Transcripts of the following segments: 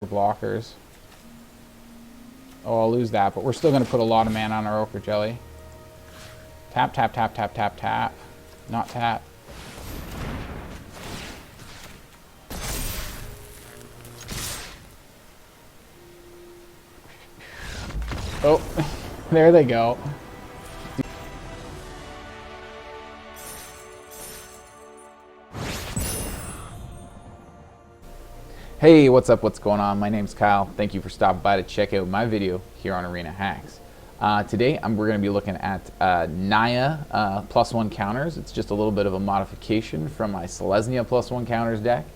blockers. Oh, I'll lose that, but we're still going to put a lot of mana on our Ochre Jelly. Tap, tap, tap, tap, tap, tap. Not tap. Oh, there they go. Hey, what's up? What's going on? My name's Kyle. Thank you for stopping by to check out my video here on Arena Hacks. Today, we're going to be looking at Naya +1 counters. It's just a little bit of a modification from my Selesnya +1 counters deck.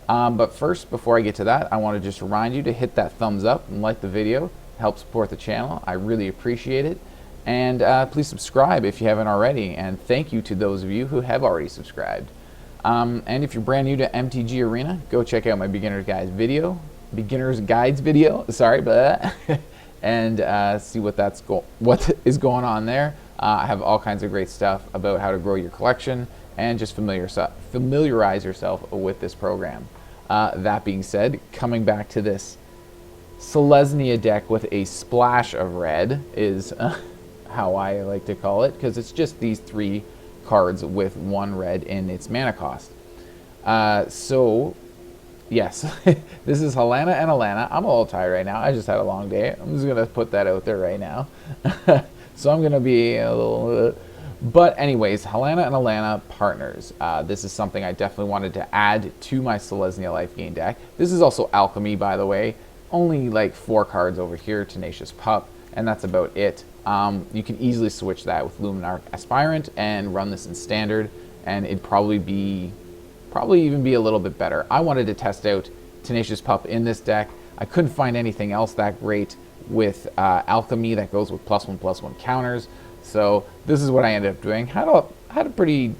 But first, before I get to that, I want to just remind you to hit that thumbs up and like the video. Help support the channel. I really appreciate it. And please subscribe if you haven't already. And thank you to those of you who have already subscribed. And if you're brand new to MTG Arena, go check out my beginner's guides video, sorry, and see what is going on there. I have all kinds of great stuff about how to grow your collection and just familiarize yourself with this program. That being said, coming back to this Selesnya deck with a splash of red is how I like to call it, because it's just these three cards with 1 red in its mana cost. So yes, this is Halana and Alena. I'm a little tired right now. I just had a long day. I'm just gonna put that out there right now. So I'm gonna be a little but anyways, Halana and Alena partners. This is something I definitely wanted to add to my Selesnya life gain deck. This is also Alchemy, by the way. Only like 4 cards over here, Tenacious Pup, and that's about it. You can easily switch that with Luminarch Aspirant and run this in standard, and it'd probably even be a little bit better. I wanted to test out Tenacious Pup in this deck. I couldn't find anything else that great with Alchemy that goes with +1/+1 counters, so this is what I ended up doing. Had a pretty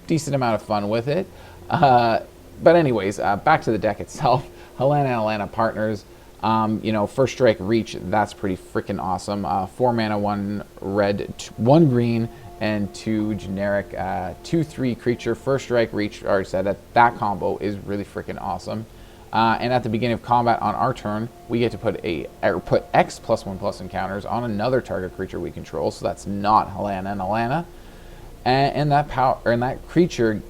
decent amount of fun with it. But anyways, back to the deck itself. Halana and Alena partners. You know, first strike reach, that's pretty freaking awesome. 4 mana, 1 red, 1 green, and 2 generic 2/3 creature. First strike reach, already said that combo is really freaking awesome. And at the beginning of combat on our turn, we get to put X +1/+1 counters on another target creature we control. So that's not Halana and Alena, and that creature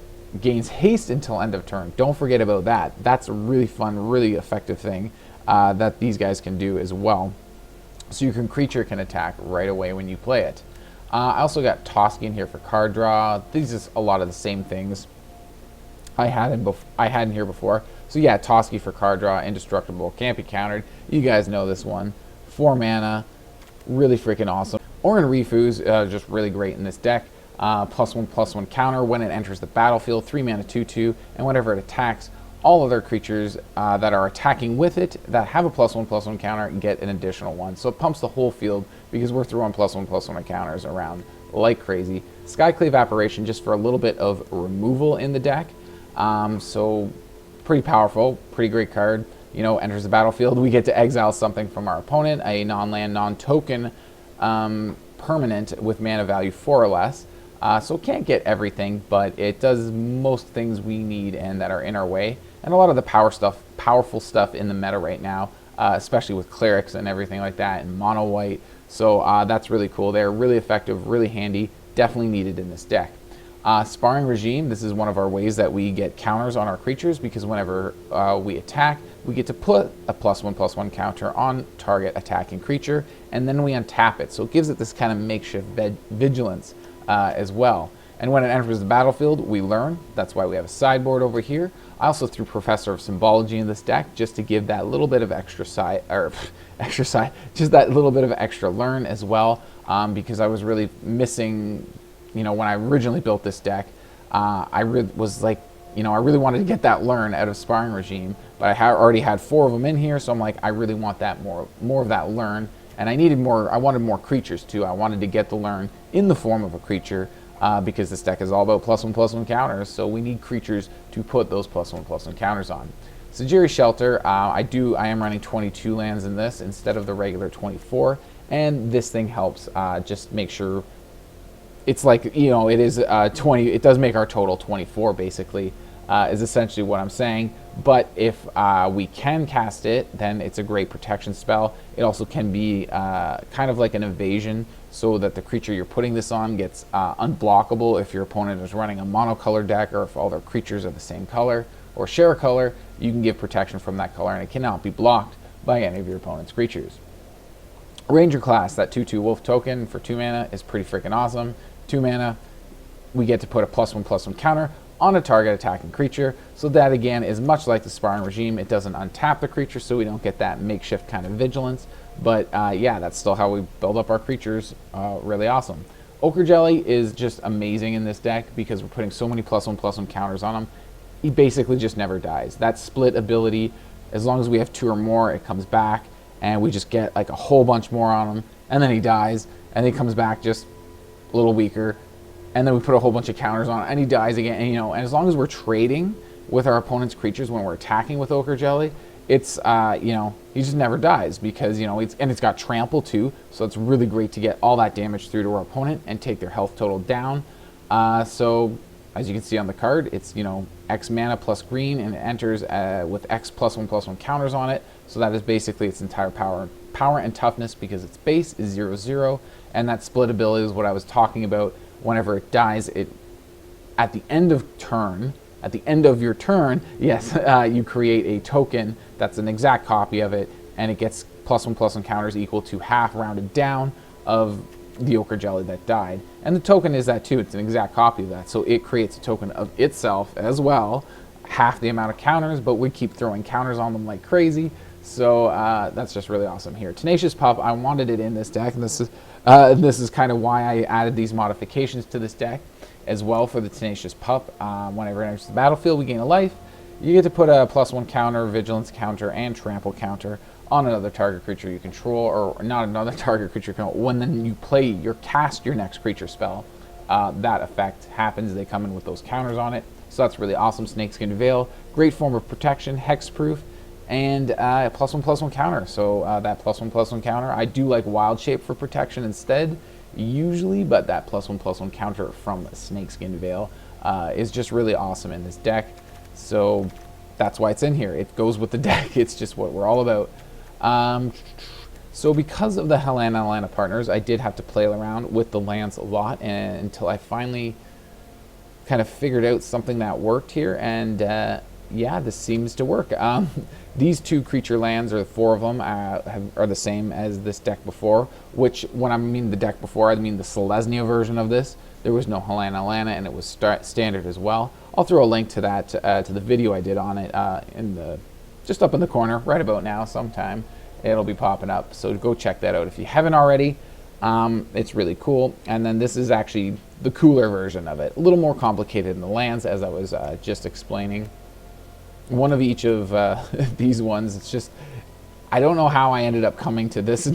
gains haste until end of turn. Don't forget about that. That's a really fun, really effective thing that these guys can do as well. So your creature can attack right away when you play it. I also got Toski in here for card draw. These is a lot of the same things I had in here before. So yeah, Toski for card draw, indestructible, can't be countered. You guys know this one. 4 mana, really freaking awesome. Oran-Rief Ooze, just really great in this deck. +1/+1 counter when it enters the battlefield. 3 mana, 2/2, and whenever it attacks, all other creatures that are attacking with it that have a +1/+1 counter get an additional 1. So it pumps the whole field because we're throwing +1/+1 counters around like crazy. Skyclave Apparition just for a little bit of removal in the deck. So pretty powerful, pretty great card. You know, enters the battlefield, we get to exile something from our opponent, a non-land, non-token permanent with mana value 4 or less. So it can't get everything, but it does most things we need and that are in our way. And a lot of the powerful stuff in the meta right now, especially with clerics and everything like that, and mono white. So that's really cool. They're really effective, really handy, definitely needed in this deck. Sparring Regime, this is one of our ways that we get counters on our creatures, because whenever we attack, we get to put a +1/+1 counter on target attacking creature, and then we untap it. So it gives it this kind of makeshift vigilance as well. And when it enters the battlefield, we learn. That's why we have a sideboard over here. I also threw Professor of Symbology in this deck just to give that little bit of just that little bit of extra learn as well, because I was really missing, you know, when I originally built this deck, I really wanted to get that learn out of Sparring Regime, but I already had 4 of them in here, so I'm like, I really want that more of that learn, and I wanted more creatures too. I wanted to get the learn in the form of a creature, because this deck is all about +1/+1 counters, so we need creatures to put those +1/+1 counters on. Sajiri Shelter, I am running 22 lands in this instead of the regular 24, and this thing helps just make sure it's like, you know, it is 20. It does make our total 24 basically, is essentially what I'm saying. But if we can cast it, then it's a great protection spell. It also can be kind of like an evasion, so that the creature you're putting this on gets unblockable if your opponent is running a monocolor deck, or if all their creatures are the same color or share a color. You can give protection from that color, and it cannot be blocked by any of your opponent's creatures. Ranger class, that 2/2 wolf token for 2 mana is pretty freaking awesome. 2 mana, we get to put a +1/+1 counter on a target attacking creature. So that again is much like the Sparring Regime. It doesn't untap the creature, so we don't get that makeshift kind of vigilance. But yeah, that's still how we build up our creatures. Really awesome. Ochre Jelly is just amazing in this deck because we're putting so many +1/+1 counters on him. He basically just never dies. That split ability, as long as we have 2 or more, it comes back, and we just get like a whole bunch more on him, and then he dies, and he comes back just a little weaker, and then we put a whole bunch of counters on, and he dies again. And, and as long as we're trading with our opponent's creatures when we're attacking with Ochre Jelly, it's he just never dies because it's got trample too, so it's really great to get all that damage through to our opponent and take their health total down. So as you can see on the card, it's X mana plus green, and it enters with X +1/+1 counters on it. So that is basically its entire power and toughness, because its base is 0/0, and that split ability is what I was talking about. Whenever it dies, at the end of your turn, yes, you create a token that's an exact copy of it, and it gets +1/+1 counters equal to half rounded down of the Ochre Jelly that died. And the token is that too, it's an exact copy of that, so it creates a token of itself as well, half the amount of counters, but we keep throwing counters on them like crazy. So that's just really awesome here. Tenacious Pup, I wanted it in this deck, and this is kind of why I added these modifications to this deck as well for the Tenacious Pup. Whenever it enters the battlefield, we gain a life. You get to put a +1 counter, vigilance counter, and trample counter on another target creature you control, or not another target creature you control. When then you cast your next creature spell, that effect happens. They come in with those counters on it. So that's really awesome. Snakeskin Veil, great form of protection, hexproof, and a +1/+1 counter. So that +1/+1 counter, I do like Wild Shape for protection instead, usually, but that +1/+1 counter from Snakeskin Veil is just really awesome in this deck. So that's why it's in here. It goes with the deck. It's just what we're all about. So because of the Halana partners, I did have to play around with the lands a lot, and until I finally kind of figured out something that worked here, and yeah, this seems to work. These 2 creature lands, or 4 of them, are the same as this deck before, which, when I mean the deck before, I mean the selesnya version of this. There was no Alena, and it was standard as well. I'll throw a link to that, to the video I did on it, just up in the corner, right about now sometime. It'll be popping up, so go check that out if you haven't already. It's really cool. And then this is actually the cooler version of it. A little more complicated in the lands, as I was just explaining. One of each of these ones, it's just, I don't know how I ended up coming to this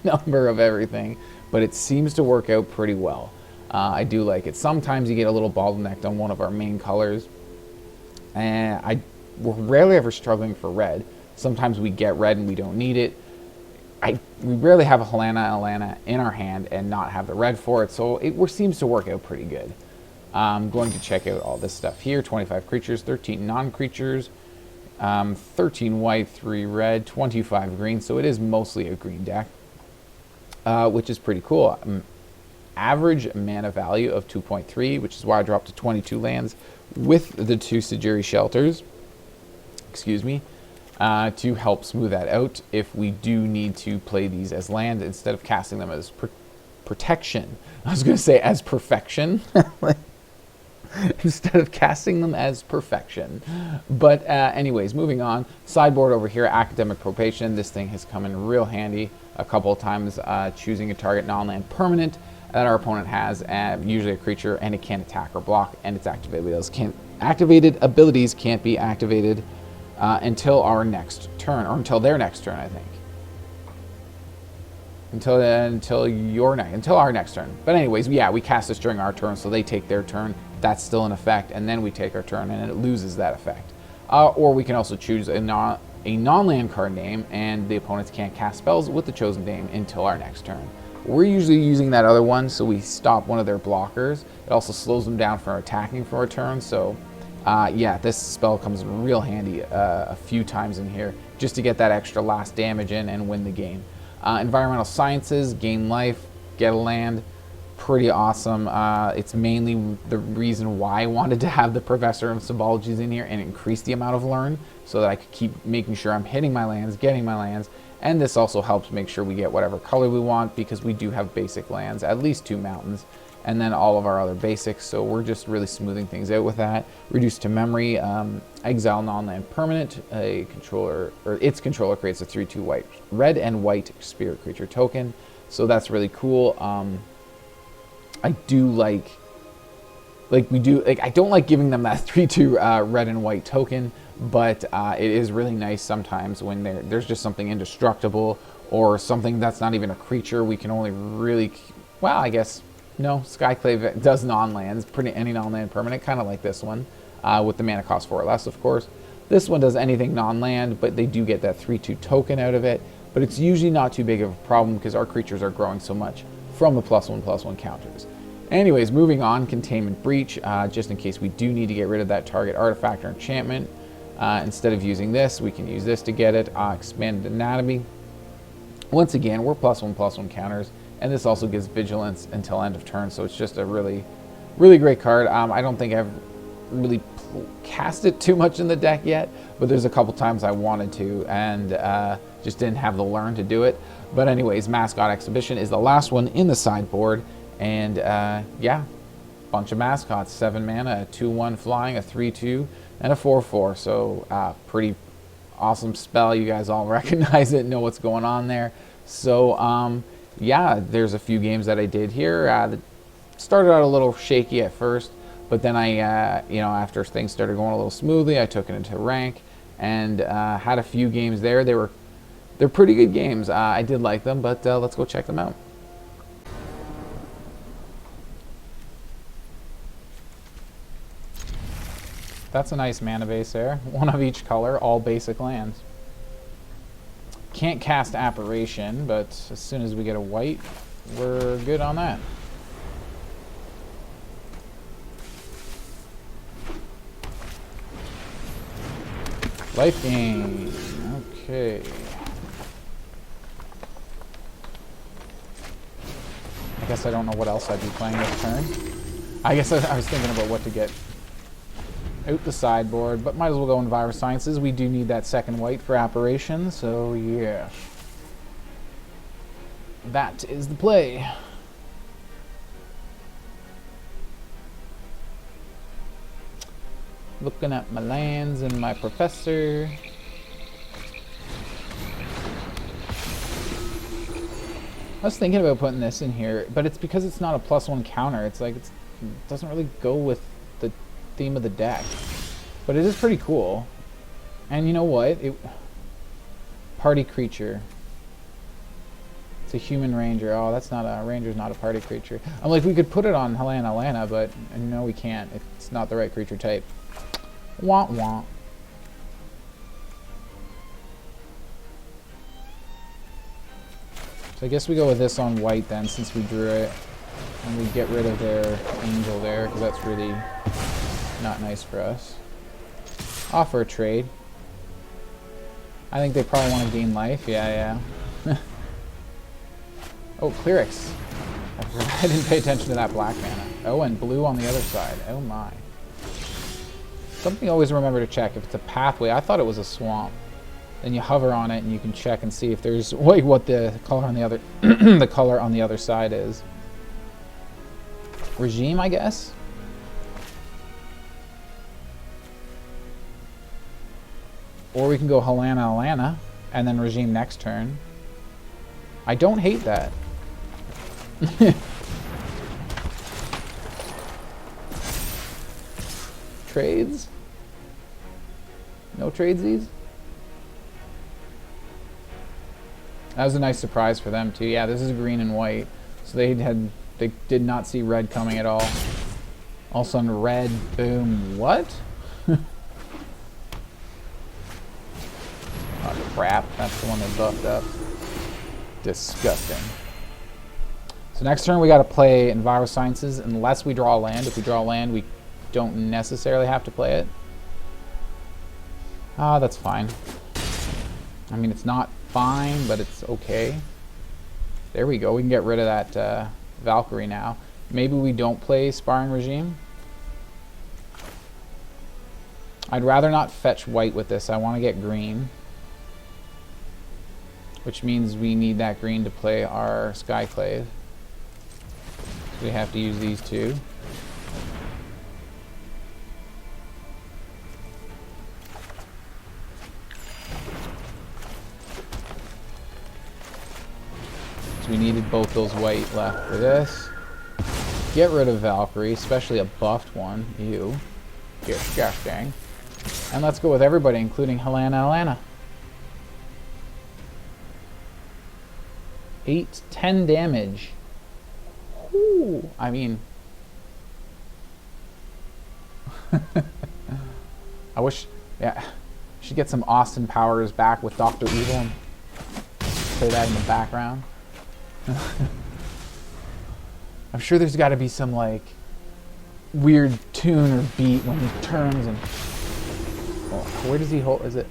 number of everything, but it seems to work out pretty well. I do like it. Sometimes you get a little bottlenecked on one of our main colors, and we're rarely ever struggling for red. Sometimes we get red and we don't need it. We rarely have a Halana and Alena in our hand and not have the red for it, so it seems to work out pretty good. I'm going to check out all this stuff here. 25 creatures, 13 non-creatures, 13 white, 3 red, 25 green, so it is mostly a green deck, which is pretty cool. Average mana value of 2.3, which is why I dropped to 22 lands with the 2 Sejiri Shelters, excuse me, to help smooth that out if we do need to play these as land instead of casting them as protection. I was going to say as perfection. Instead of casting them as perfection. But anyways, moving on. Sideboard over here, Academic Probation. This thing has come in real handy a couple of times, choosing a target non-land permanent that our opponent has, usually a creature, and it can't attack or block, and its activated abilities can't be activated until our next turn, or until their next turn, I think. Until our next turn. But anyways, yeah, we cast this during our turn, so they take their turn. That's still in effect, and then we take our turn, and it loses that effect. Or we can also choose a non-land card name, and the opponents can't cast spells with the chosen name until our next turn. We're usually using that other one, so we stop one of their blockers. It also slows them down from attacking for a turn, so Yeah, this spell comes real handy a few times in here just to get that extra last damage in and win the game. Environmental Sciences, gain life, get a land, pretty awesome. It's mainly the reason why I wanted to have the Professor of Symbologies in here and increase the amount of learn so that I could keep making sure I'm hitting my lands, getting my lands, and this also helps make sure we get whatever color we want because we do have basic lands, at least 2 mountains, and then all of our other basics, so we're just really smoothing things out with that. Reduced to memory, exile non-land permanent, a controller, or its controller creates a 3/2 white, red and white spirit creature token, so that's really cool. I do like I don't like giving them that 3/2 red and white token, but it is really nice sometimes when there's just something indestructible or something that's not even a creature. We can only really, well, I guess, no, Skyclave does non-lands, any non-land permanent, kind of like this one, with the mana cost 4 or less, of course. This one does anything non-land, but they do get that 3/2 token out of it, but it's usually not too big of a problem because our creatures are growing so much from the +1/+1 counters. Anyways, moving on, Containment Breach, just in case we do need to get rid of that target artifact or enchantment. Instead of using this, we can use this to get it. Expanded Anatomy. Once again, we're +1/+1 counters, and this also gives Vigilance until end of turn, so it's just a really, really great card. I don't think I've really cast it too much in the deck yet, but there's a couple times I wanted to, and just didn't have the learn to do it. But anyways, Mascot Exhibition is the last one in the sideboard, and yeah, bunch of mascots, 7 mana, a 2/1 flying, a 3/2, and a 4/4. So pretty awesome spell. You guys all recognize it, know what's going on there. So yeah, there's a few games that I did here that started out a little shaky at first, but then I, you know, after things started going a little smoothly, I took it into rank and had a few games there. They're pretty good games. I did like them, but let's go check them out. That's a nice mana base there. 1 of each color, all basic lands. Can't cast Apparition, but as soon as we get a white, we're good on that. Life gain. Okay. I guess I don't know what else I'd be playing this turn. I guess I was thinking about what to get out the sideboard, but might as well go Enviro Sciences. We do need that second white for Apparition, so yeah. That is the play. Looking at my lands and my Professor. I was thinking about putting this in here, but it's because it's not a +1 counter. It's like it doesn't really go with the theme of the deck, but it is pretty cool. And you know what? Party creature. It's a human ranger. Oh, that's not a ranger's not a party creature. I'm like, we could put it on Alena, but no, we can't. It's not the right creature type. Wah wah. So I guess we go with this on white then, since we drew it, and we get rid of their angel there, because that's really not nice for us. Offer a trade. I think they probably want to gain life. Yeah. Oh, Clerics. I didn't pay attention to that black mana. Oh, and blue on the other side. Oh my. Something always remember to check. If it's a pathway, I thought it was a swamp. Then you hover on it and you can check and see if there's what the color on the other the color on the other side is. Regime, I guess. Or we can go Halana, and then Regime next turn. I don't hate that. Trades? No tradesies? That was a nice surprise for them too. Yeah, this is green and white. So they did not see red coming at all. All of a sudden red, boom, what? Oh crap, that's the one they buffed up. Disgusting. So next turn we gotta play Enviro Sciences unless we draw a land. If we draw a land, we don't necessarily have to play it. Ah, that's fine. I mean, it's not fine, but it's okay. There we go. We can get rid of that Valkyrie now. Maybe we don't play Sparring Regime. I'd rather not fetch white with this. I want to get green. Which means we need that green to play our Skyclave. So we have to use these two. So we needed both those white left for this. Get rid of Valkyrie, especially a buffed one. You. Disgusting. And let's go with everybody, including Halana and Alena. 10 damage. Ooh, I mean... I wish... Yeah. Should get some Austin Powers back with Dr. Evil and play that in the background. I'm sure there's got to be some, like, weird tune or beat when he turns and... Oh, where does he hold? Is it?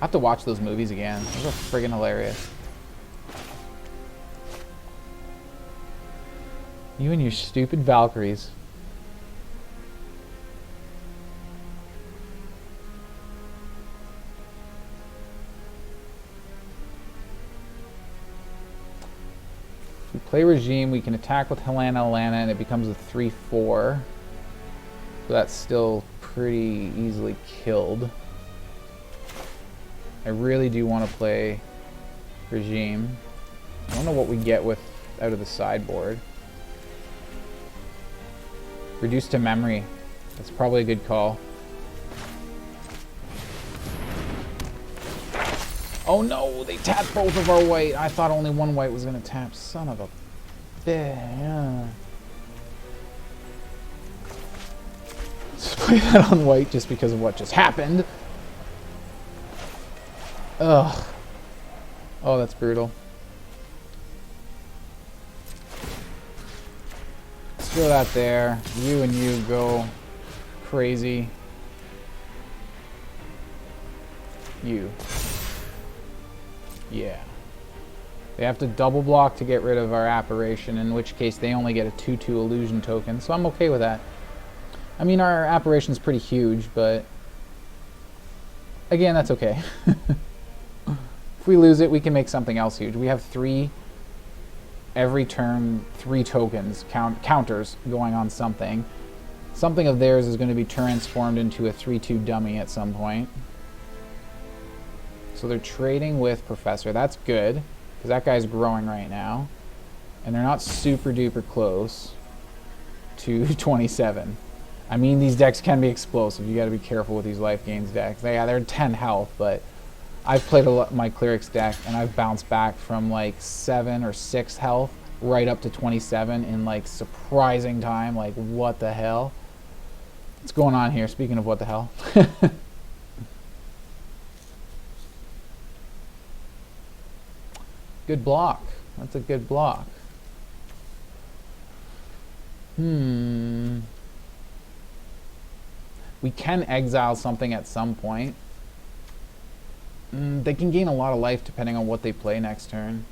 I have to watch those movies again. Those are friggin' hilarious. You and your stupid Valkyries. If we play Regime, we can attack with Halana Alena and it becomes a 3/4. So that's still pretty easily killed. I really do want to play Regime. I don't know what we get with out of the sideboard. Reduce to memory. That's probably a good call. Oh no, they tapped both of our white. I thought only one white was going to tap. Son of a bitch. Let's play that on white just because of what just happened. Ugh. Oh, that's brutal. Let's throw that there. You and you go crazy. You. Yeah. They have to double block to get rid of our Apparition, in which case they only get a 2/2 illusion token, so I'm okay with that. I mean, our Apparition's pretty huge, but again, that's okay. If we lose it, we can make something else huge. We have 3 every turn, 3 tokens, counters going on something. Something of theirs is going to be transformed into a 3/2 dummy at some point. So they're trading with Professor. That's good, because that guy's growing right now. And they're not super duper close to 27. I mean, these decks can be explosive. You got to be careful with these life gains decks. Yeah, they're 10 health, but I've played a lot my Clerics deck, and I've bounced back from like 7 or 6 health right up to 27 in like surprising time. Like, what the hell? What's going on here? Speaking of what the hell. Good block. That's a good block. We can exile something at some point. They can gain a lot of life depending on what they play next turn.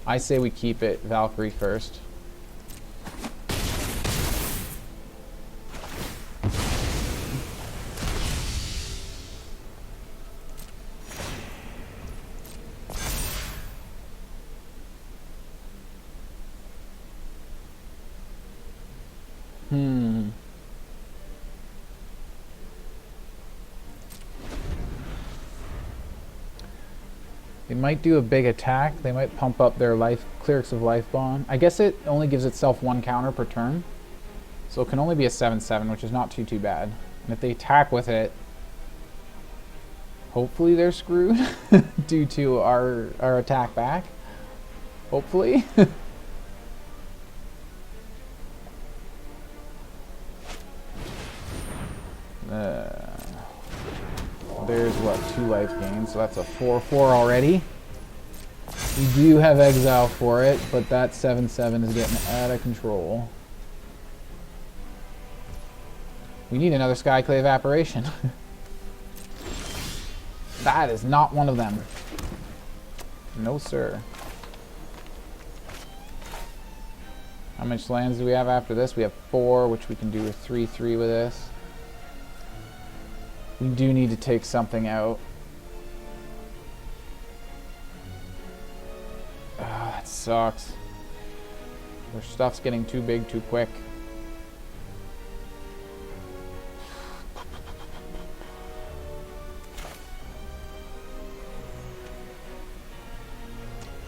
I say we keep it Valkyrie first. They might do a big attack. They might pump up their Clerics of Life Bond. I guess it only gives itself 1 counter per turn. So it can only be a 7/7, which is not too bad. And if they attack with it, hopefully they're screwed due to our attack back. Hopefully. There's what, 2 life gains, so that's a 4/4 already. We do have exile for it, but that 7/7 is getting out of control. We need another Skyclave Apparition. That is not one of them. No, sir. How much lands do we have after this? We have 4, which we can do a 3/3 with this. We do need to take something out. That sucks. Their stuff's getting too big too quick.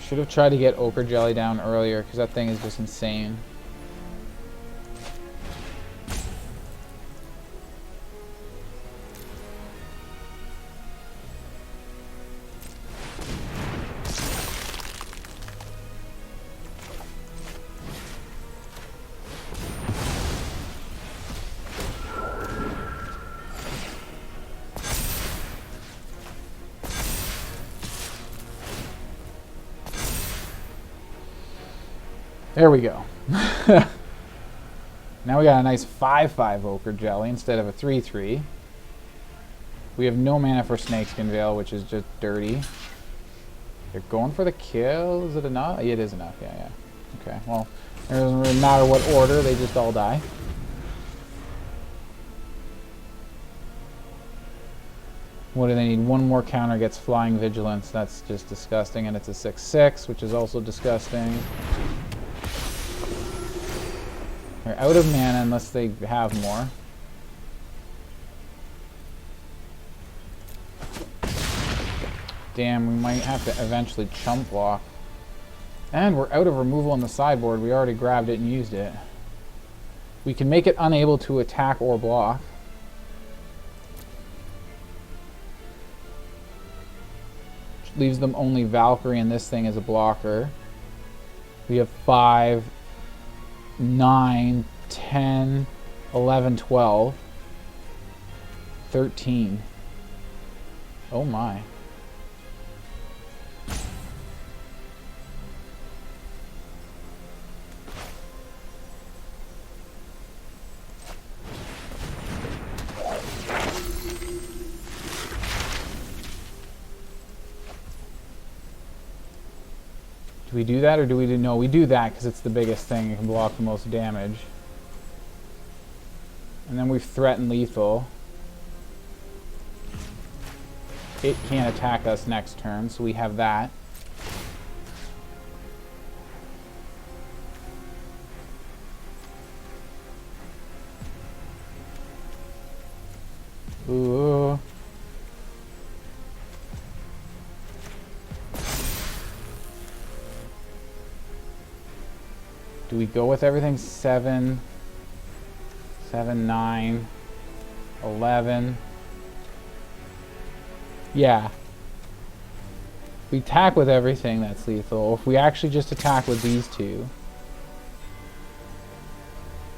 Should have tried to get Ochre Jelly down earlier because that thing is just insane. There we go. Now we got a nice 5/5 Ochre Jelly instead of a 3/3. We have no mana for Snakeskin Veil, which is just dirty. They're going for the kill. Is it enough? It is enough. Yeah. Okay. Well, it doesn't really matter what order. They just all die. What do they need? One more counter gets Flying Vigilance. That's just disgusting. And it's a 6/6, which is also disgusting. They're out of mana unless they have more. Damn, we might have to eventually chump block. And we're out of removal on the sideboard. We already grabbed it and used it. We can make it unable to attack or block. Which leaves them only Valkyrie and this thing as a blocker. We have 5, 9, 10, 11, 12, 13. Oh my. Do we do that or do we do... No, we do that because it's the biggest thing. It can block the most damage. And then we've threatened lethal. It can't attack us next turn, so we have that. Ooh. Do we go with everything? 7, 7, 9, 11. Yeah. If we attack with everything, that's lethal. If we actually just attack with these two.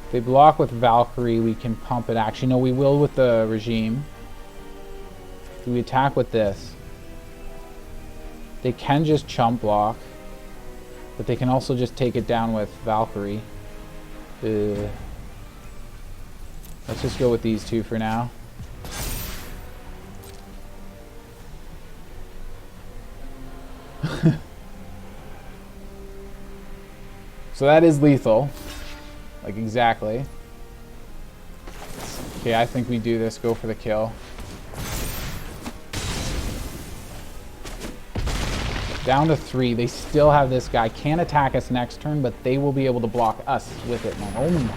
If they block with Valkyrie, we can pump it. Actually, no, we will with the regime. Do we attack with this? They can just chump block. But they can also just take it down with Valkyrie. Let's just go with these two for now. So that is lethal. Like exactly. Okay, I think we do this. Go for the kill. Down to 3. They still have this guy. Can't attack us next turn, but they will be able to block us with it. Oh my.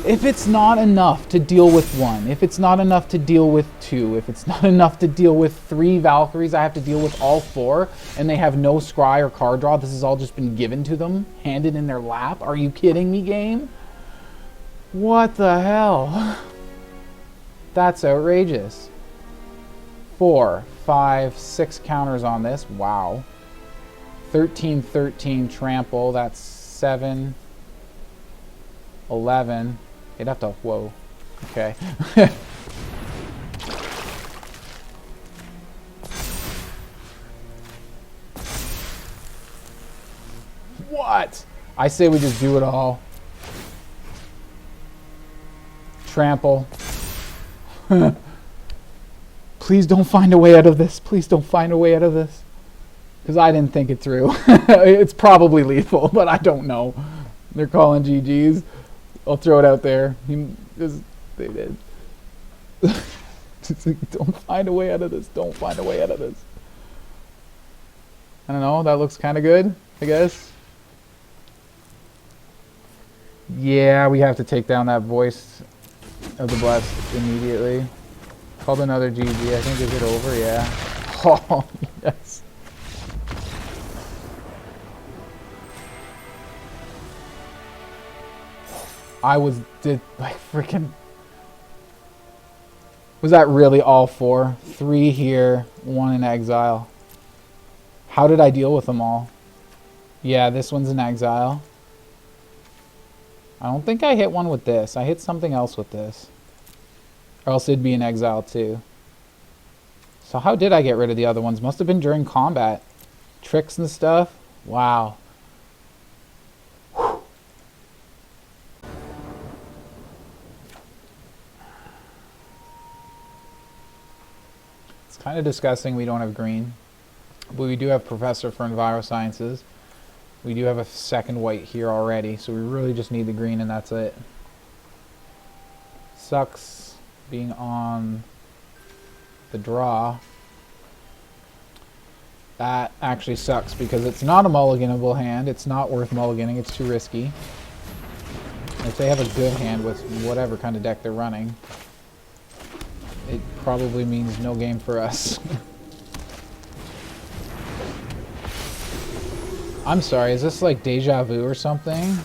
If it's not enough to deal with 1, if it's not enough to deal with 2, if it's not enough to deal with 3 Valkyries, I have to deal with all 4, and they have no scry or card draw. This has all just been given to them, handed in their lap. Are you kidding me, game? What the hell? That's outrageous. 4, 5, 6 counters on this. Wow. 13, 13 trample. That's 7, 11. They'd have to... Whoa. Okay. What? I say we just do it all. Trample. Please don't find a way out of this. Please don't find a way out of this. Because I didn't think it through. It's probably lethal, but I don't know. They're calling GG's. I'll throw it out there. They did. It's like, don't find a way out of this. Don't find a way out of this. I don't know. That looks kind of good, I guess. Yeah, we have to take down that Voice of the Blessed immediately. Called another GG. I think, is it over? Yeah. Oh, yes. Freaking... Was that really all 4? 3 here, 1 in exile. How did I deal with them all? Yeah, this one's in exile. I don't think I hit one with this. I hit something else with this. Or else it'd be in exile too. So how did I get rid of the other ones? Must have been during combat. Tricks and stuff. Wow. It's kind of disgusting we don't have green. But we do have Professor for Envirosciences. We do have a second white here already, so we really just need the green and that's it. Sucks being on the draw. That actually sucks because it's not a mulliganable hand. It's not worth mulliganing. It's too risky. If they have a good hand with whatever kind of deck they're running, it probably means no game for us. I'm sorry, is this like deja vu or something?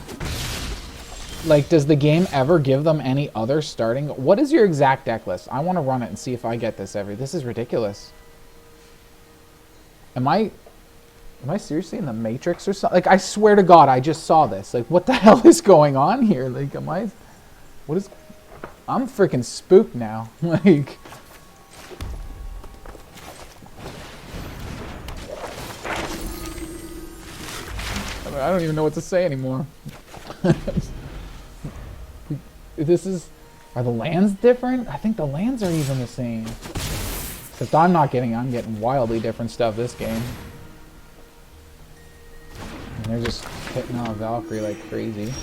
Like, does the game ever give them any other starting? What is your exact deck list? I want to run it and see if I get this This is ridiculous. Am I seriously in the Matrix or something? Like, I swear to God, I just saw this. Like, what the hell is going on here? Like, I'm freaking spooked now. Like... I don't even know what to say anymore. Are the lands different? I think the lands are even the same. Except I'm getting wildly different stuff this game. And they're just hitting on Valkyrie like crazy.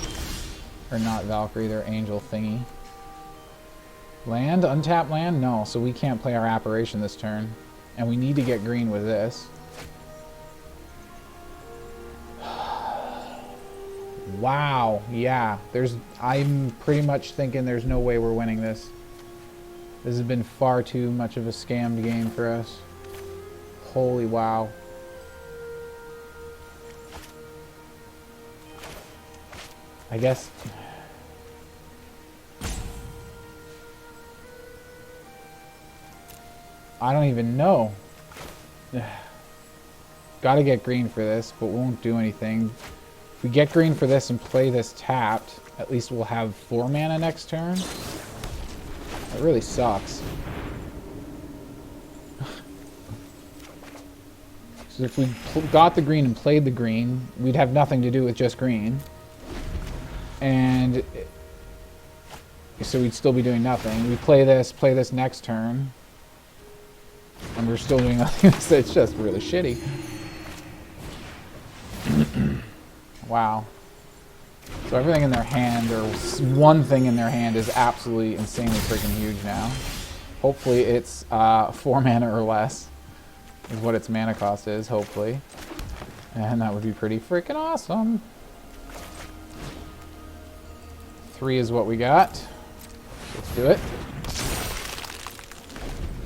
Or not Valkyrie, their angel thingy. Land? Untapped land? No, so we can't play our Apparition this turn. And we need to get green with this. Wow, yeah. I'm pretty much thinking there's no way we're winning this. This has been far too much of a scammed game for us. Holy wow. I guess... I don't even know. Gotta get green for this, but won't do anything. If we get green for this and play this tapped, at least we'll have 4 mana next turn. That really sucks. So if we got the green and played the green, we'd have nothing to do with just green. And so we'd still be doing nothing. We play this next turn, and we're still doing nothing. It's just really shitty. Wow. So everything in their hand, or one thing in their hand, is absolutely insanely freaking huge now. Hopefully it's 4 mana or less is what its mana cost is, hopefully. And that would be pretty freaking awesome. 3 is what we got. Let's do it.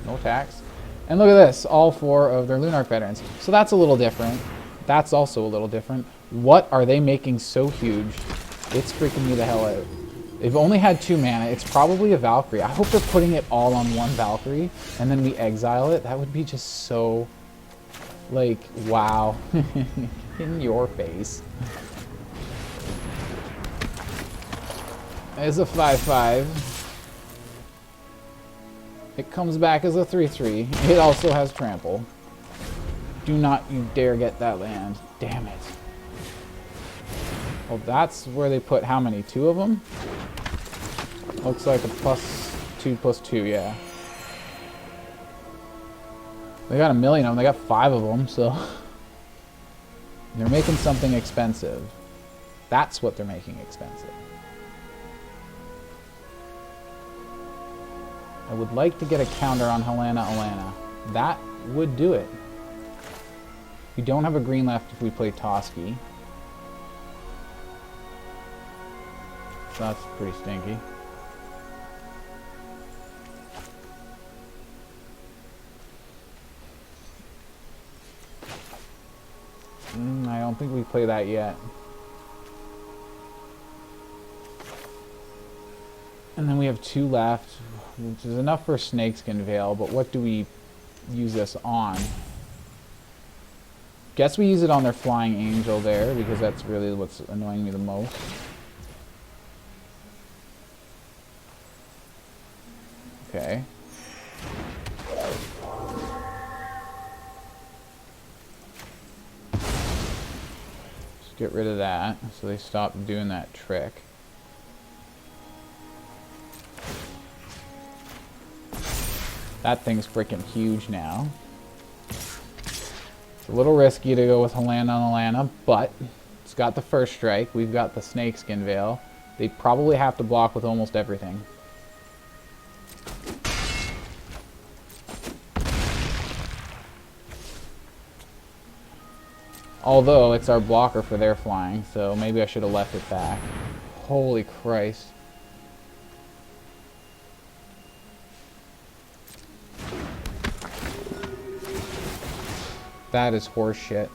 No tax. And look at this, all 4 of their Lunarch veterans. So that's a little different. That's also a little different. What are they making so huge? It's freaking me the hell out. They've only had 2 mana. It's probably a Valkyrie. I hope they're putting it all on one Valkyrie, and then we exile it. That would be just so, like, wow. In your face. It's a 5/5. It comes back as a 3/3. It also has trample. Do not you dare get that land. Damn it. Well, that's where they put how many? 2 of them? Looks like a +2/+2, yeah. They got 1,000,000 of them. They got 5 of them, so they're making something expensive. That's what they're making expensive. I would like to get a counter on Alena. That would do it. We don't have a green left if we play Toski. So that's pretty stinky. I don't think we play that yet. And then we have 2 left, which is enough for Snakeskin Veil, but what do we use this on? Guess we use it on their Flying Angel there, because that's really what's annoying me the most. Okay. Just get rid of that, so they stop doing that trick. That thing's freaking huge now. It's a little risky to go with Halana, but it's got the first strike. We've got the Snakeskin Veil. They probably have to block with almost everything. Although it's our blocker for their flying, so maybe I should have left it back. Holy Christ. That is horseshit.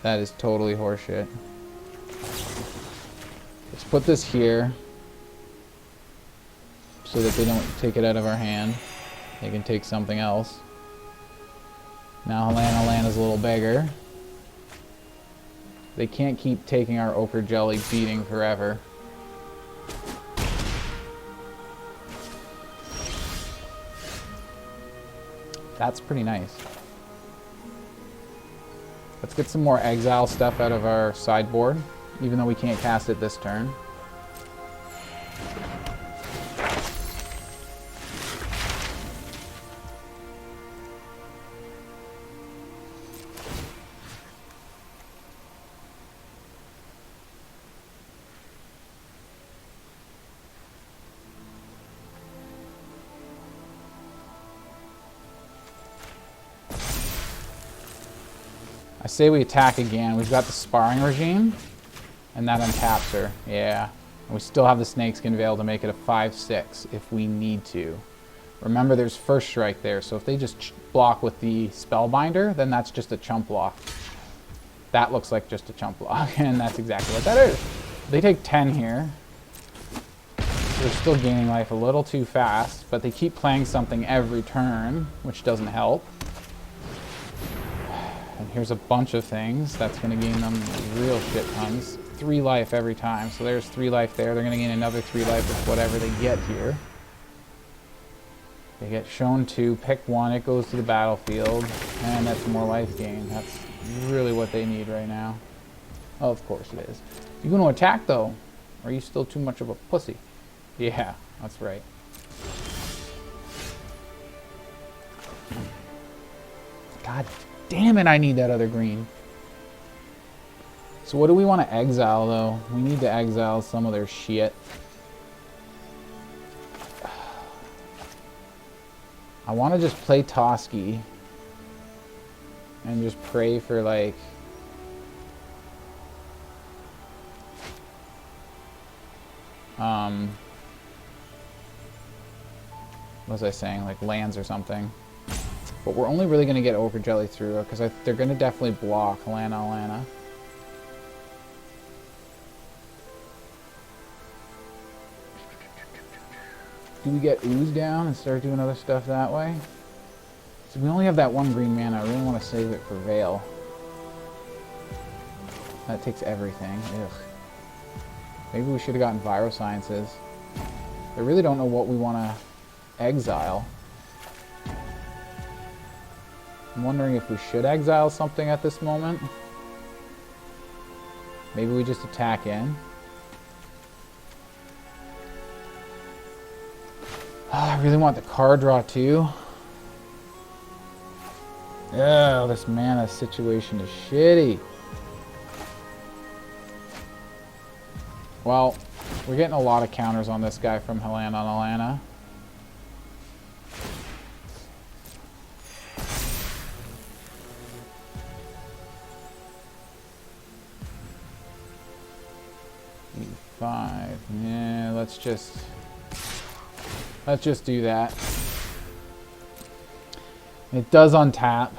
That is totally horseshit. Let's put this here so that they don't take it out of our hand. They can take something else. Now Halana's a little bigger. They can't keep taking our Ochre Jelly beating forever. That's pretty nice. Let's get some more exile stuff out of our sideboard, even though we can't cast it this turn. I say we attack again. We've got the Sparring Regime, and that untaps her. Yeah. And we still have the Snakeskin Veil to make it a 5/6 if we need to. Remember, there's first strike there, so if they just block with the Spellbinder, then that's just a chump block. That looks like just a chump block, and that's exactly what that is. They take 10 here. They're still gaining life a little too fast, but they keep playing something every turn, which doesn't help. And here's a bunch of things. That's going to gain them real shit tons. 3 life every time. So there's 3 life there. They're going to gain another 3 life with whatever they get here. They get shown 2. Pick 1. It goes to the battlefield. And that's more life gain. That's really what they need right now. Oh, of course it is. You going to attack, though? Or are you still too much of a pussy? Yeah, that's right. God damn it, I need that other green. So what do we want to exile, though? We need to exile some of their shit. I want to just play Toski and just pray for, like, what was I saying? Like lands or something. But we're only really going to get Ochre Jelly through because they're going to definitely block Alena. Do we get Ooze down and start doing other stuff that way? So we only have that 1 green mana. I really want to save it for Veil. That takes everything. Ugh. Maybe we should have gotten Virosciences. I really don't know what we want to exile. I'm wondering if we should exile something at this moment. Maybe we just attack in. I really want the card draw too. Oh, this mana situation is shitty. Well, we're getting a lot of counters on this guy from Halana and Alena. E5. Yeah, let's just do that. It does untap,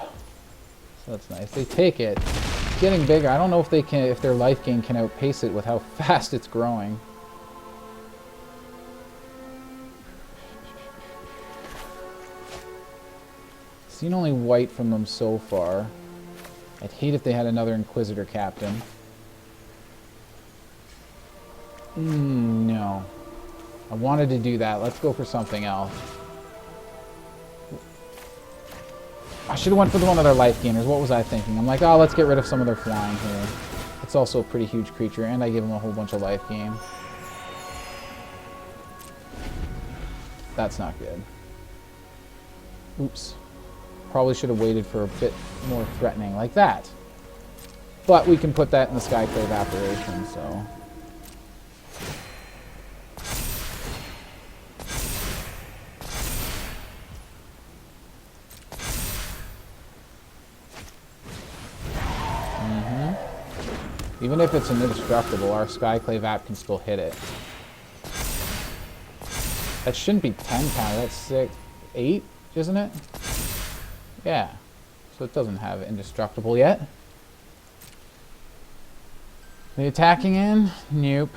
so that's nice. They take it. It's getting bigger. I don't know if they can, if their life gain can outpace it with how fast it's growing. Seen only white from them so far. I'd hate if they had another Inquisitor Captain. No. I wanted to do that. Let's go for something else. I should have went for the one of their life gainers. What was I thinking? I'm like, oh, let's get rid of some of their flying here. It's also a pretty huge creature, and I give them a whole bunch of life gain. That's not good. Oops. Probably should have waited for a bit more threatening like that. But we can put that in the Skyclave Apparition, so... Even if it's an indestructible, our Skyclave app can still hit it. That shouldn't be 10 counter, that's 6, 8, isn't it? Yeah. So it doesn't have indestructible yet. The attacking in? Nope.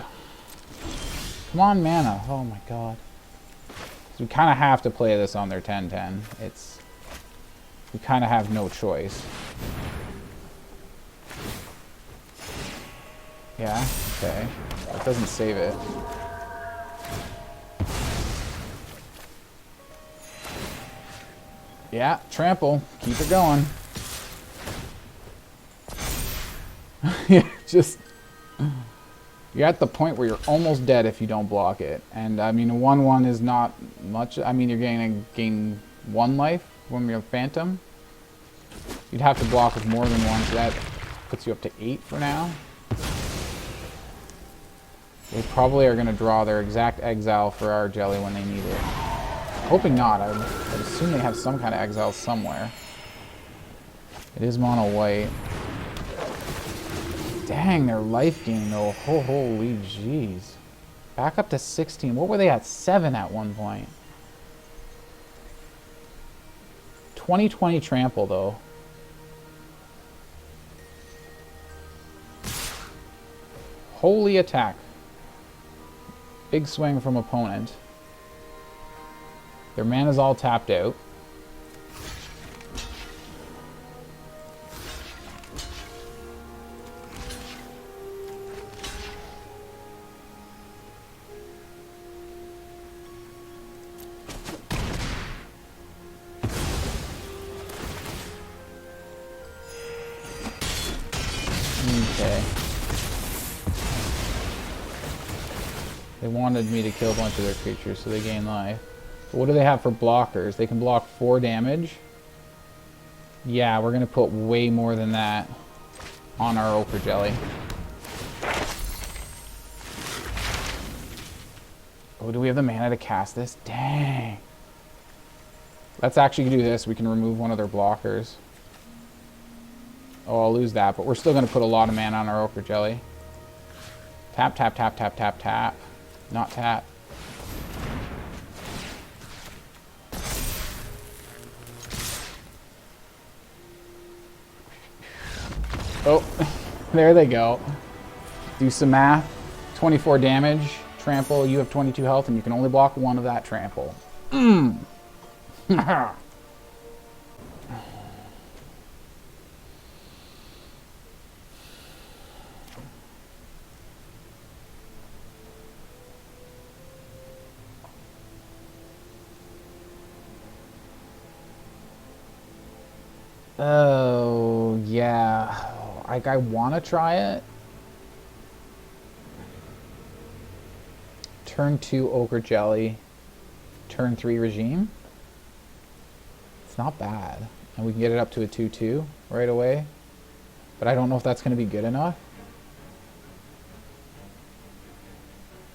Come on, mana. Oh my god. So we kind of have to play this on their 10-10. We kind of have no choice. Yeah, okay. That doesn't save it. Yeah, trample. Keep it going. Yeah, just... You're at the point where you're almost dead if you don't block it. And, I mean, 1-1 is not much. I mean, you're going to gain 1 life when you're Phantom. You'd have to block with more than 1, so that puts you up to 8 for now. They probably are going to draw their exact exile for our jelly when they need it. Hoping not. I'd assume they have some kind of exile somewhere. It is mono white. Dang, their life gain though. Holy jeez. Back up to 16. What were they at? 7 at one point. 2020 trample though. Holy attack. Big swing from opponent. Their mana's all tapped out. Okay. They wanted me to kill a bunch of their creatures, so they gain life. But what do they have for blockers? They can block 4 damage. Yeah, we're going to put way more than that on our Ochre Jelly. Oh, do we have the mana to cast this? Dang. Let's actually do this. We can remove one of their blockers. Oh, I'll lose that, but we're still going to put a lot of mana on our Ochre Jelly. Tap, tap, tap, tap, tap, tap. Not tap. Oh, there they go. Do some math. 24 damage, trample, you have 22 health, and you can only block 1 of that trample. Oh, yeah. Like, I want to try it. Turn 2 Ochre Jelly. turn 3 regime. It's not bad. And we can get it up to a 2/2 right away. But I don't know if that's going to be good enough.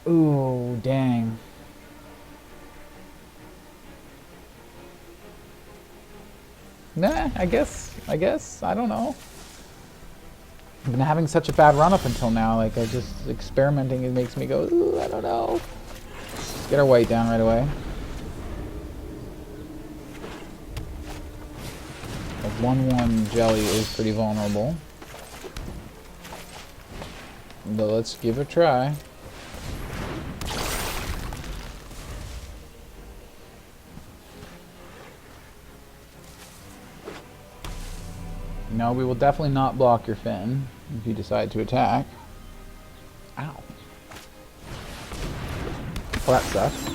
Ooh, dang. Nah, I guess, I don't know. I've been having such a bad run up until now, like, experimenting, it makes me go, ooh, I don't know. Let's get our white down right away. A 1/1 jelly is pretty vulnerable. But let's give it a try. No, we will definitely not block your fin if you decide to attack. Ow. Well, that sucks.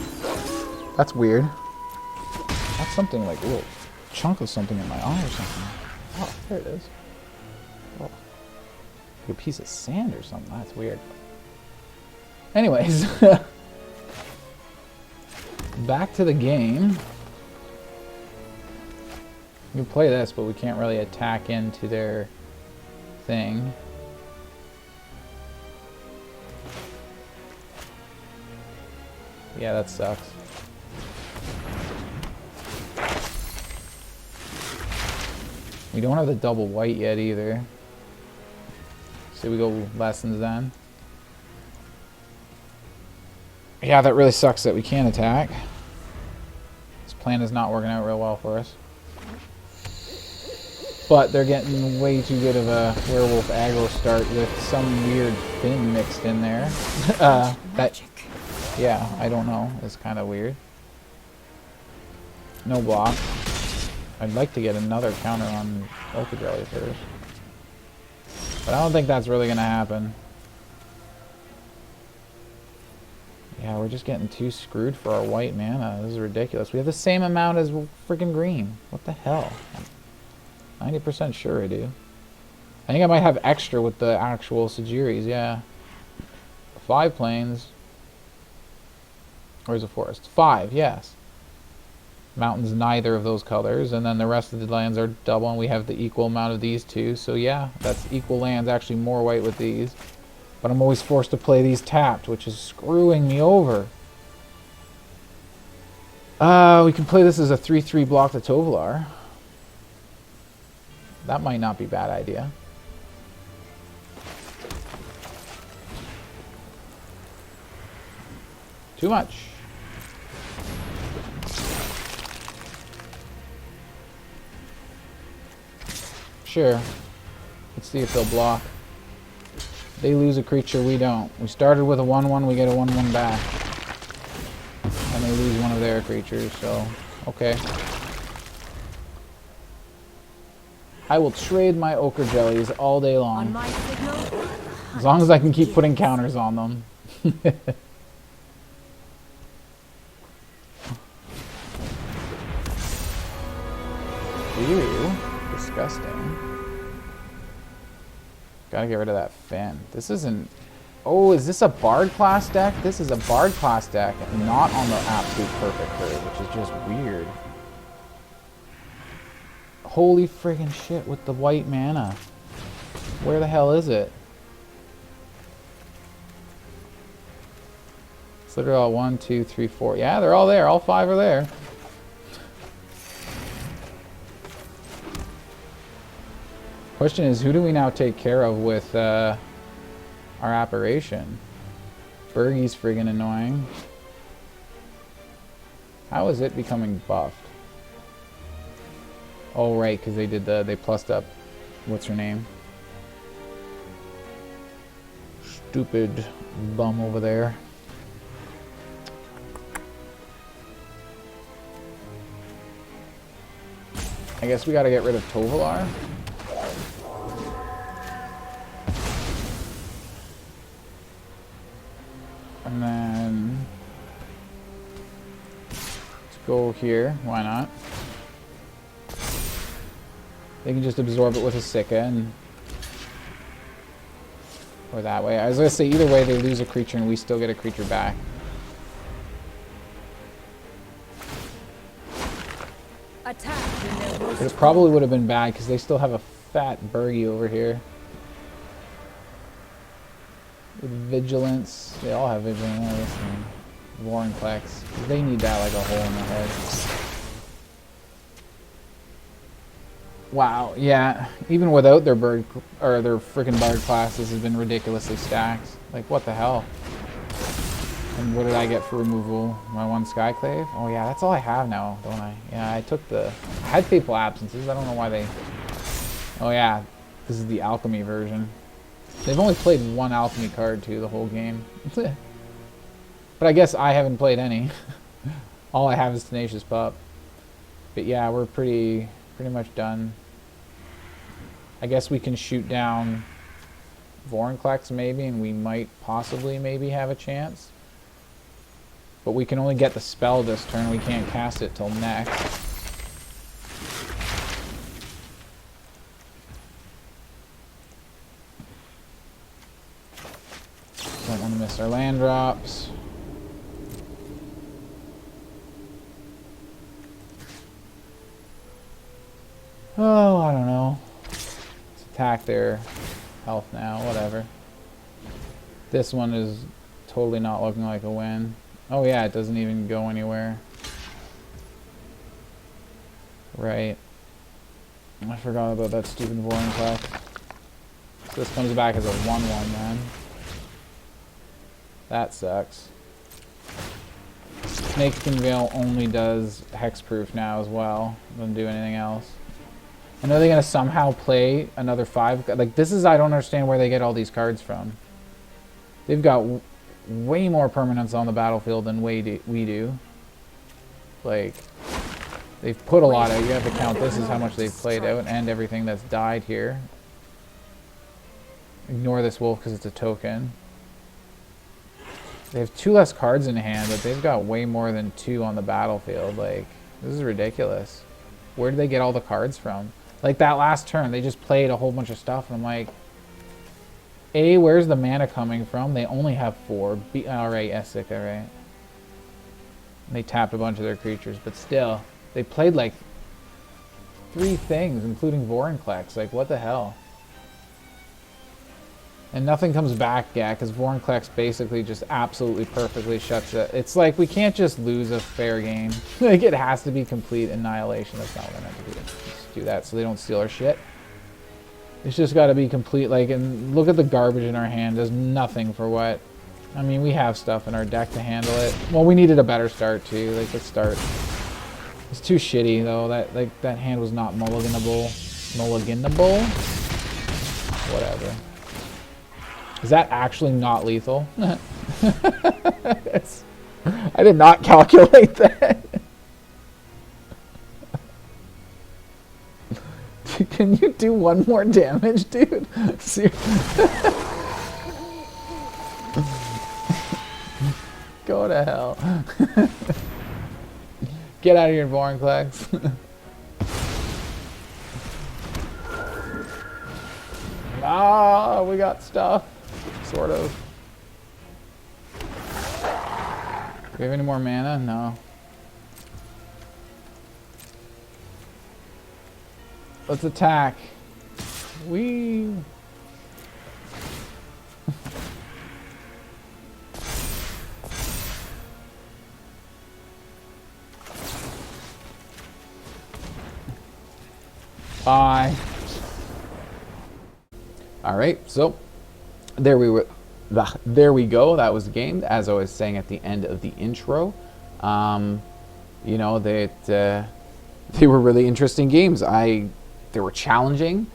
That's weird. That's something like a little chunk of something in my eye or something. Oh, there it is. Oh. Like a piece of sand or something. That's weird. Anyways. Back to the game. We can play this, but we can't really attack into their thing. Yeah, that sucks. We don't have the double white yet either. So we go lessons then. Yeah, that really sucks that we can't attack. This plan is not working out real well for us. But they're getting way too good of a werewolf aggro start with some weird fin mixed in there. That, yeah, I don't know. It's kind of weird. No block. I'd like to get another counter on Ochre Jelly first. But I don't think that's really going to happen. Yeah, we're just getting too screwed for our white mana. This is ridiculous. We have the same amount as freaking green. What the hell? 90% sure I do. I think I might have extra with the actual Sajiris, yeah. 5 plains. Or is it forest? 5, yes. Mountains, neither of those colors. And then the rest of the lands are double, and we have the equal amount of these two. So yeah, that's equal lands, actually more white with these. But I'm always forced to play these tapped, which is screwing me over. We can play this as a 3/3 block to Tovolar. That might not be a bad idea. Too much. Sure. Let's see if they'll block. They lose a creature, we don't. We started with a 1/1, we get a 1/1 back. And they lose one of their creatures, so okay. I will trade my Ochre Jellies all day long. As long as I can keep putting counters on them. Ew. Disgusting. Gotta get rid of that fin. This isn't... Oh, is this a Bard class deck? This is a Bard class deck, not on the absolute perfect curve, which is just weird. Holy friggin' shit with the white mana. Where the hell is it? It's literally all 1, 2, 3, 4. Yeah, they're all there. All 5 are there. Question is, who do we now take care of with our apparition? Bergie's friggin' annoying. How is it becoming buffed? Oh, right, because they did they plussed up, what's her name? Stupid bum over there. I guess we gotta get rid of Tovolar. And then let's go here, why not? They can just absorb it with a Sika and or that way. I was gonna say either way they lose a creature and we still get a creature back. But it probably would have been bad because they still have a fat Bergie over here. With Vigilance. They all have Vigilance. Vorinclex. They need that like a hole in the head. Wow, yeah. Even without their bird or their freaking bard classes has been ridiculously stacked. Like what the hell? And what did I get for removal? My one Skyclave? Oh yeah, that's all I have now, don't I? Yeah, I took the... I had Fateful Absences. I don't know why they... Oh yeah, this is the Alchemy version. They've only played one Alchemy card too the whole game. But I guess I haven't played any. All I have is Tenacious Pup. But yeah, we're pretty much done. I guess we can shoot down Vorinclex maybe, and we might possibly maybe have a chance. But we can only get the spell this turn. We can't cast it till next. Don't want to miss our land drops. Oh, I don't know. Let's attack their health now, whatever. This one is totally not looking like a win. Oh yeah, it doesn't even go anywhere. Right. I forgot about that stupid Vorinclex. So this comes back as a 1-1 then. That sucks. Snakeskin Veil only does hexproof now as well. Doesn't do anything else. I know they're going to somehow play another 5. Like, this is, I don't understand where they get all these cards from. They've got way more permanents on the battlefield than we do. Like, they've put a lot out. You have to count this as how much they've played out and everything that's died here. Ignore this wolf because it's a token. They have 2 less cards in hand, but they've got way more than 2 on the battlefield. Like, this is ridiculous. Where did they get all the cards from? Like, that last turn, they just played a whole bunch of stuff, and I'm like, A, where's the mana coming from? They only have 4. B, alright, Essek, alright. They tapped a bunch of their creatures, but still, they played like 3 things, including Vorinclex. Like, what the hell? And nothing comes back yet, because Vorinclex basically just absolutely perfectly shuts it. It's like, we can't just lose a fair game. Like, it has to be complete annihilation. That's not what I meant to do. Just do that so they don't steal our shit. It's just got to be complete, like, and look at the garbage in our hand. There's nothing for what... I mean, we have stuff in our deck to handle it. Well, we needed a better start, too. Like, let's start... It's too shitty, though. That hand was not mulliganable. Mulliganable? Whatever. Is that actually not lethal? I did not calculate that. Can you do 1 more damage, dude? Go to hell. Get out of here, Vorinclex. Ah, we got stuff. Sort of. Do we have any more mana? No. Let's attack. Wee. Bye. All right, so there we were. There we go. That was the game. As I was saying at the end of the intro, you know, they were really interesting games. They were challenging.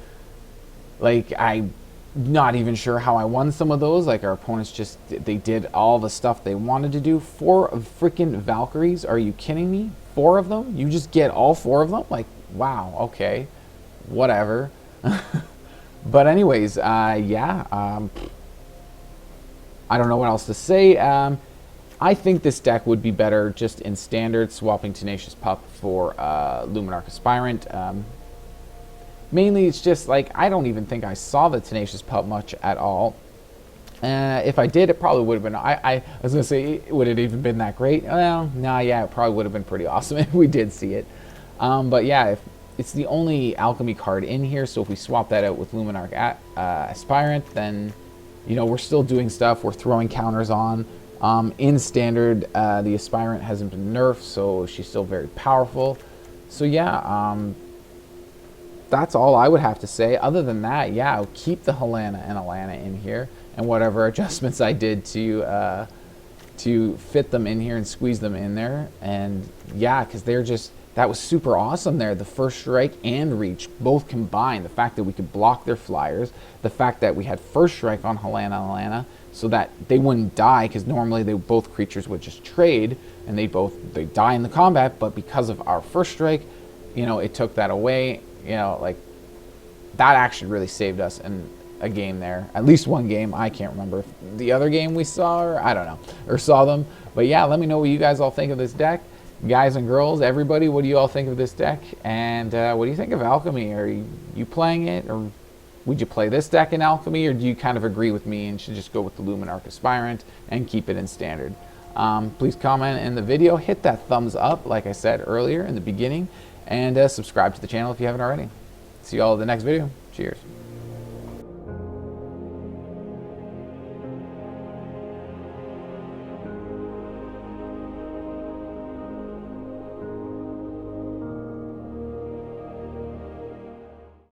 Like, I'm not even sure how I won some of those. Like, our opponents just, they did all the stuff they wanted to do. 4 freaking Valkyries. Are you kidding me? 4 of them? You just get all 4 of them? Like, wow, okay. Whatever. But anyways, yeah. I don't know what else to say. I think this deck would be better just in standard, swapping Tenacious Pup for Luminarch Aspirant. Mainly, it's just like, I don't even think I saw the Tenacious Pup much at all. If I did, it probably would have been, I was going to say, would it even been that great? Well, nah, yeah, it probably would have been pretty awesome if we did see it. But yeah, it's the only Alchemy card in here, so if we swap that out with Luminarch Aspirant, then, you know, we're still doing stuff. We're throwing counters on. In Standard, the Aspirant hasn't been nerfed, so she's still very powerful. So yeah, that's all I would have to say. Other than that, yeah, I'll keep the Halana and Alena in here, and whatever adjustments I did to fit them in here and squeeze them in there. And yeah, because they're just, that was super awesome there. The first strike and reach both combined. The fact that we could block their flyers, the fact that we had first strike on Halana and Alena so that they wouldn't die, because normally both creatures would just trade and they die in the combat, but because of our first strike, you know, it took that away. You know, like, that actually really saved us in a game there. At least one game. I can't remember if the other game we saw, or I don't know, or saw them. But yeah, let me know what you guys all think of this deck. Guys and girls, everybody, what do you all think of this deck? And what do you think of Alchemy? Are you playing it? Or would you play this deck in Alchemy? Or do you kind of agree with me and should just go with the Luminarch Aspirant and keep it in Standard? Please comment in the video. Hit that thumbs up, like I said earlier in the beginning. And subscribe to the channel if you haven't already. See you all in the next video. Cheers.